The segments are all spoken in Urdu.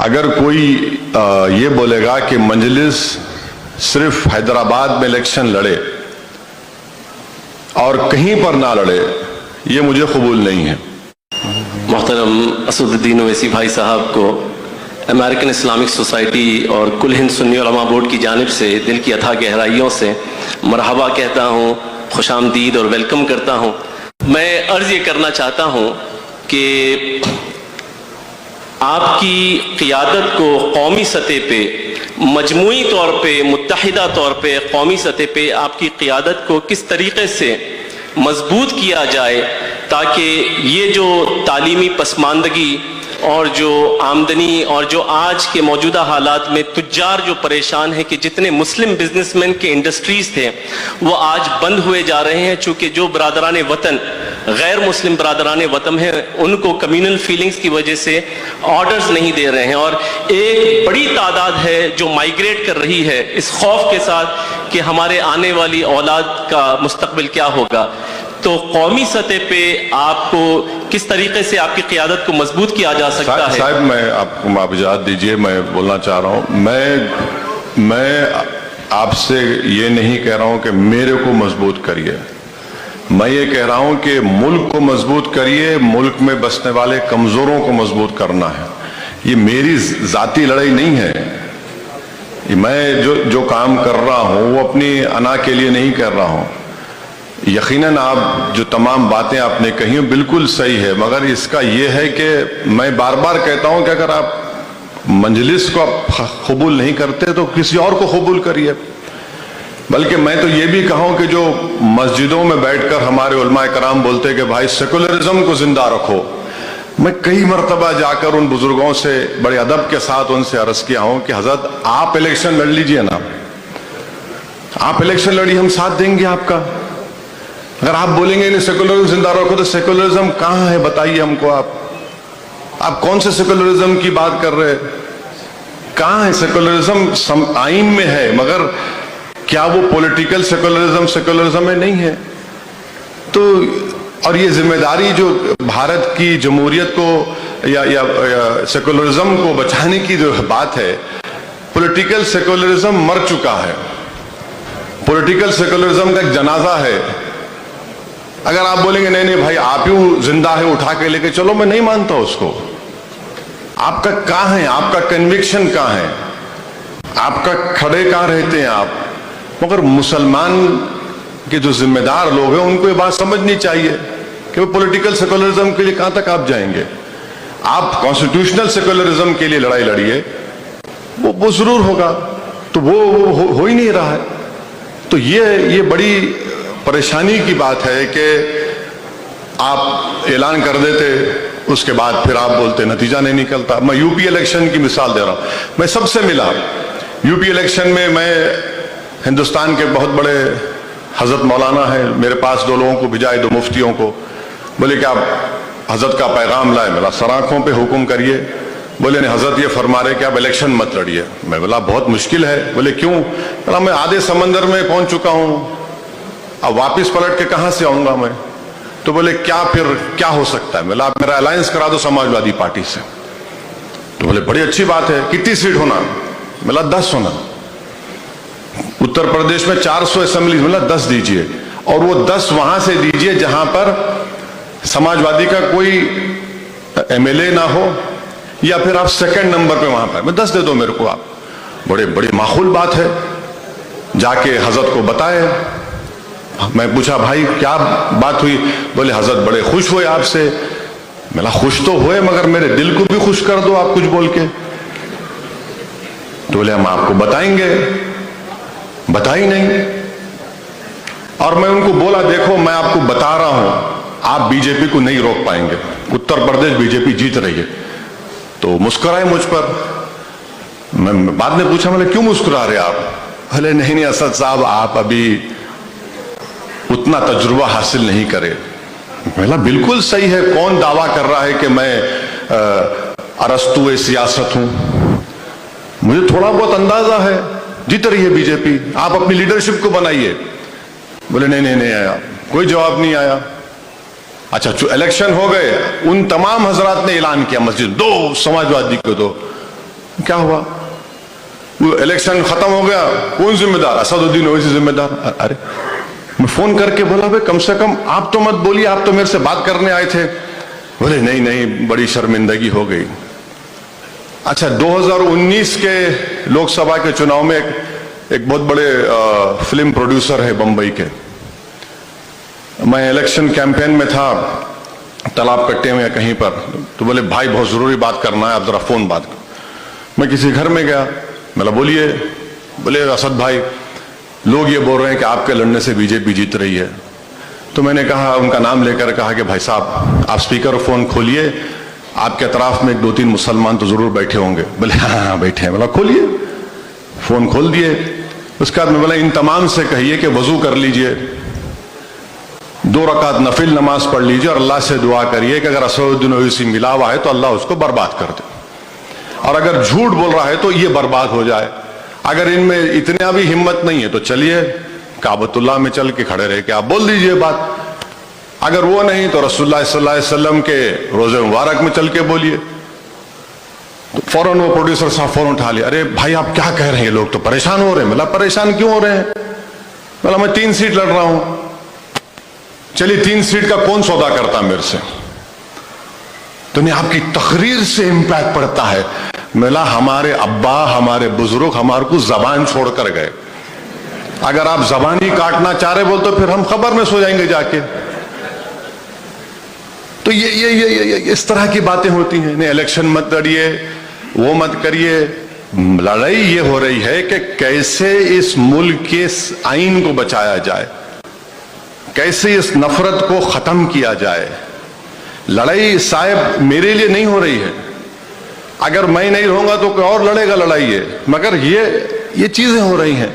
اگر کوئی یہ بولے گا کہ مجلس صرف حیدرآباد میں الیکشن لڑے اور کہیں پر نہ لڑے، یہ مجھے قبول نہیں ہے۔ محترم اسد الدین اویسی بھائی صاحب کو امریکن اسلامک سوسائٹی اور کل ہند سنی علماء بورڈ کی جانب سے دل کی اتھاہ گہرائیوں سے مرحبا کہتا ہوں، خوش آمدید اور ویلکم کرتا ہوں۔ میں عرض یہ کرنا چاہتا ہوں کہ آپ کی قیادت کو قومی سطح پہ، مجموعی طور پہ، متحدہ طور پہ قومی سطح پہ آپ کی قیادت کو کس طریقے سے مضبوط کیا جائے تاکہ یہ جو تعلیمی پسماندگی اور جو آمدنی اور جو آج کے موجودہ حالات میں تجار جو پریشان ہیں کہ جتنے مسلم بزنس مین کے انڈسٹریز تھے وہ آج بند ہوئے جا رہے ہیں، چونکہ جو برادران وطن غیر مسلم برادران وطن ہیں ان کو کمیونل فیلنگز کی وجہ سے آرڈرز نہیں دے رہے ہیں، اور ایک بڑی تعداد ہے جو مائیگریٹ کر رہی ہے اس خوف کے ساتھ کہ ہمارے آنے والی اولاد کا مستقبل کیا ہوگا۔ تو قومی سطح پہ آپ کو کس طریقے سے آپ کی قیادت کو مضبوط کیا جا سکتا ہے؟ صاحب میں آپ کو اجازت دیجئے، میں بولنا چاہ رہا ہوں، میں آپ سے یہ نہیں کہہ رہا ہوں کہ میرے کو مضبوط کریے، میں یہ کہہ رہا ہوں کہ ملک کو مضبوط کریے، ملک میں بسنے والے کمزوروں کو مضبوط کرنا ہے۔ یہ میری ذاتی لڑائی نہیں ہے، میں جو کام کر رہا ہوں وہ اپنی انا کے لیے نہیں کر رہا ہوں۔ یقیناً آپ جو تمام باتیں آپ نے کہی ہیں بالکل صحیح ہے، مگر اس کا یہ ہے کہ میں بار بار کہتا ہوں کہ اگر آپ مجلس کو قبول نہیں کرتے تو کسی اور کو قبول کریے۔ بلکہ میں تو یہ بھی کہوں کہ جو مسجدوں میں بیٹھ کر ہمارے علماء کرام بولتے کہ بھائی سیکولرزم کو زندہ رکھو، میں کئی مرتبہ جا کر ان بزرگوں سے بڑے ادب کے ساتھ ان سے عرض کیا ہوں کہ حضرت آپ الیکشن لڑ لیجئے نا، آپ الیکشن لڑی، ہم ساتھ دیں گے آپ کا۔ اگر آپ بولیں گے سیکولرزم زندہ رکھو تو سیکولرزم کہاں ہے بتائیے ہم کو، آپ کون سے سیکولرزم کی بات کر رہے ہیں؟ کہاں ہے سیکولرزم؟ آئین میں ہے، مگر کیا وہ پولیٹیکل سیکولرزم میں نہیں ہے؟ تو اور یہ ذمہ داری جو بھارت کی جمہوریت کو یا سیکولرزم کو بچانے کی جو بات ہے، پولیٹیکل سیکولرزم مر چکا ہے، پولیٹیکل سیکولرزم کا ایک جنازہ ہے۔ اگر آپ بولیں گے نہیں بھائی آپ ہی زندہ ہے اٹھا کے لے کے چلو، میں نہیں مانتا اس کو۔ آپ کا کہاں ہے، آپ کا کنوکشن کہاں ہے، آپ کا کھڑے کہاں رہتے ہیں آپ؟ مگر مسلمان کے جو ذمہ دار لوگ ہیں ان کو یہ بات سمجھنی چاہیے کہ وہ پولیٹیکل سیکولرزم کے لیے کہاں تک آپ جائیں گے؟ آپ کانسٹیٹیوشنل سیکولرزم کے لیے لڑائی لڑیے، وہ ضرور ہوگا، تو وہ ہو ہی نہیں رہا ہے۔ تو یہ بڑی پریشانی کی بات ہے کہ آپ اعلان کر دیتے، اس کے بعد پھر آپ بولتے نتیجہ نہیں نکلتا۔ میں یو پی الیکشن کی مثال دے رہا ہوں، میں سب سے ملا یو پی الیکشن میں، میں ہندوستان کے بہت بڑے حضرت مولانا ہیں، میرے پاس دو لوگوں کو بھیجائے، دو مفتیوں کو، بولے کہ آپ حضرت کا پیغام لائے، میرا سر آنکھوں پہ حکم کریے۔ بولے نہیں حضرت یہ فرما رہے کہ آپ الیکشن مت لڑیے۔ میں بولا بہت مشکل ہے۔ بولے کیوں؟ بولا میں آدھے سمندر میں پہنچ چکا ہوں، اب واپس پلٹ کے کہاں سے آؤں گا میں؟ تو بولے کیا پھر کیا ہو سکتا ہے؟ بولا آپ میرا الائنس کرا دو سماجوادی پارٹی سے۔ تو بولے بڑی اچھی بات ہے، کتنی سیٹ ہونا؟ بولا 10 ہونا۔ اتر پردیش میں 400 اسمبلی، بولا 10 دیجئے، اور وہ 10 وہاں سے دیجئے جہاں پر سماجوادی کا کوئی ایم ایل اے نہ ہو، یا پھر آپ سیکنڈ نمبر پہ وہاں پر، میں 10 دے دو میرے کو آپ۔ بڑی معقول بات ہے۔ جا کے حضرت کو بتائے، میں پوچھا بھائی کیا بات ہوئی؟ بولے حضرت بڑے خوش ہوئے آپ سے۔ میں نے خوش تو ہوئے مگر میرے دل کو بھی خوش کر دو آپ کچھ بول کے۔ تو بولے ہم آپ کو بتائیں گے، بتا ہی نہیں۔ اور میں ان کو بولا دیکھو میں آپ کو بتا رہا ہوں، آپ بی جے پی کو نہیں روک پائیں گے، اتر پردیش بی جے پی جیت رہی ہے۔ تو مسکرائے مجھ پر۔ میں بعد میں پوچھا میں نے کیوں مسکرا رہے آپ؟ بولے نہیں اسد صاحب آپ ابھی اتنا تجربہ حاصل نہیں کرے۔ میں نے بالکل صحیح ہے، کون دعویٰ کر رہا ہے کہ میں ارسطو سیاست ہوں؟ مجھے تھوڑا بہت اندازہ ہے، جیت رہی ہے بی جے پی، آپ اپنی لیڈرشپ کو بنائیے۔ بولے نہیں آیا، کوئی جواب نہیں آیا۔ اچھا الیکشن ہو گئے، ان تمام حضرات نے اعلان کیا مسجد دو، سماجوادی کو دو۔ کیا ہوا؟ وہ الیکشن ختم ہو گیا، کون ذمہ دار؟ اسد الدین اویسی ذمہ دار۔ ارے میں فون کر کے بولا بھائی کم سے کم آپ تو مت بولیے، آپ تو میرے سے بات کرنے آئے تھے۔ بولے نہیں نہیں، بڑی شرمندگی ہو گئی۔ اچھا 2019 کے لوک سبھا کے چناؤ میں ایک بہت بڑے فلم پروڈیوسر ہے بمبئی کے، میں الیکشن کیمپین میں تھا تالاب کٹے میں یا کہیں پر، تو بولے بھائی بہت ضروری بات کرنا ہے، آپ ذرا فون بات کرو۔ میں کسی گھر میں گیا، میں بولیے، بولے اسد بھائی لوگ یہ بول رہے ہیں کہ آپ کے لڑنے سے بی جے پی جیت رہی ہے۔ تو میں نے کہا، ان کا نام لے کر کہا کہ بھائی صاحب آپ سپیکر فون کھولیے، آپ کے اطراف میں 2-3 مسلمان تو ضرور بیٹھے ہوں گے۔ بولے ہاں بیٹھے ہیں۔ بولا کھولیے، فون کھول دیے۔ اس کے بعد میں بولا ان تمام سے کہیے کہ وضو کر لیجئے، 2 رکعت نفل نماز پڑھ لیجئے اور اللہ سے دعا کریے کہ اگر اسد الدین اویسی ملا ہوا ہے تو اللہ اس کو برباد کر دے، اور اگر جھوٹ بول رہا ہے تو یہ برباد ہو جائے۔ اگر ان میں اتنا بھی ہمت نہیں ہے تو چلیے کعبۃ اللہ میں چل کے کھڑے رہ کے آپ بول دیجئے بات، اگر وہ نہیں تو رسول اللہ صلی اللہ علیہ وسلم کے روزے مبارک میں چل کے بولیے۔ تو فوراً وہ پروڈیوسر صاحب فوراً اٹھا لیا، ارے بھائی آپ کیا کہہ رہے ہیں، لوگ تو پریشان ہو رہے ہیں۔ بولا پریشان کیوں ہو رہے ہیں؟ بولا میں 3 سیٹ لڑ رہا ہوں۔ چلیے 3 سیٹ کا کون سودا کرتا میرے سے؟ تو نہیں، آپ کی تقریر سے امپیکٹ پڑتا ہے۔ ملا ہمارے ابا ہمارے بزرگ ہمارے کو زبان چھوڑ کر گئے، اگر آپ زبان ہی کاٹنا چاہ رہے بول تو پھر ہم خبر میں سو جائیں گے جا کے۔ تو یہ اس طرح کی باتیں ہوتی ہیں۔ نہیں الیکشن مت لڑیے، وہ مت کریے۔ لڑائی یہ ہو رہی ہے کہ کیسے اس ملک کے آئین کو بچایا جائے، کیسے اس نفرت کو ختم کیا جائے۔ لڑائی صاحب میرے لیے نہیں ہو رہی ہے، اگر میں نہیں رہوں گا تو کوئی اور لڑے گا لڑائی ہے، مگر یہ چیزیں ہو رہی ہیں۔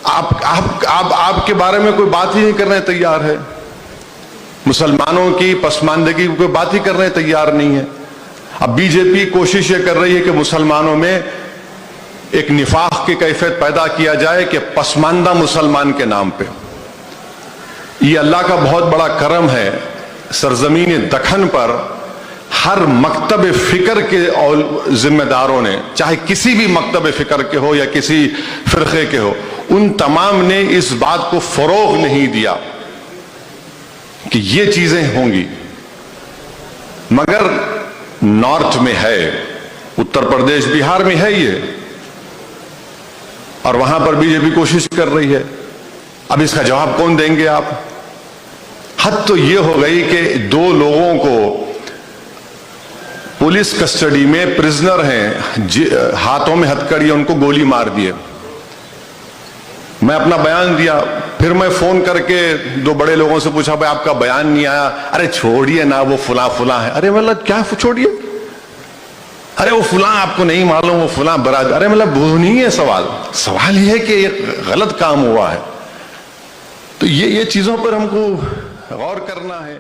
آپ کے بارے میں کوئی بات ہی نہیں کرنے تیار ہے، مسلمانوں کی پسماندگی کوئی بات ہی کرنے تیار نہیں ہے۔ اب بی جے پی کوشش یہ کر رہی ہے کہ مسلمانوں میں ایک نفاق کی کیفیت پیدا کیا جائے کہ پسماندہ مسلمان کے نام پہ۔ یہ اللہ کا بہت بڑا کرم ہے، سرزمین دکن پر ہر مکتب فکر کے ذمہ داروں نے، چاہے کسی بھی مکتب فکر کے ہو یا کسی فرقے کے ہو، ان تمام نے اس بات کو فروغ نہیں دیا کہ یہ چیزیں ہوں گی۔ مگر نارتھ میں ہے، اتر پردیش بہار میں ہے یہ، اور وہاں پر بی جے پی کوشش کر رہی ہے۔ اب اس کا جواب کون دیں گے آپ؟ حد تو یہ ہو گئی کہ 2 لوگوں کو پولیس کسٹڈی میں پرزنر ہیں، ہاتھوں میں ہتھکڑی، ان کو گولی مار دیے۔ میں اپنا بیان دیا، پھر میں فون کر کے 2 بڑے لوگوں سے پوچھا بھائی آپ کا بیان نہیں آیا۔ ارے چھوڑیے نا، وہ فلاں فلاں ہے۔ ارے مطلب کیا چھوڑیے؟ ارے وہ فلاں آپ کو نہیں معلوم، وہ فلاں برادر۔ ارے مطلب وہ نہیں ہے سوال یہ ہے کہ ایک غلط کام ہوا ہے۔ تو یہ چیزوں پر ہم کو غور کرنا ہے۔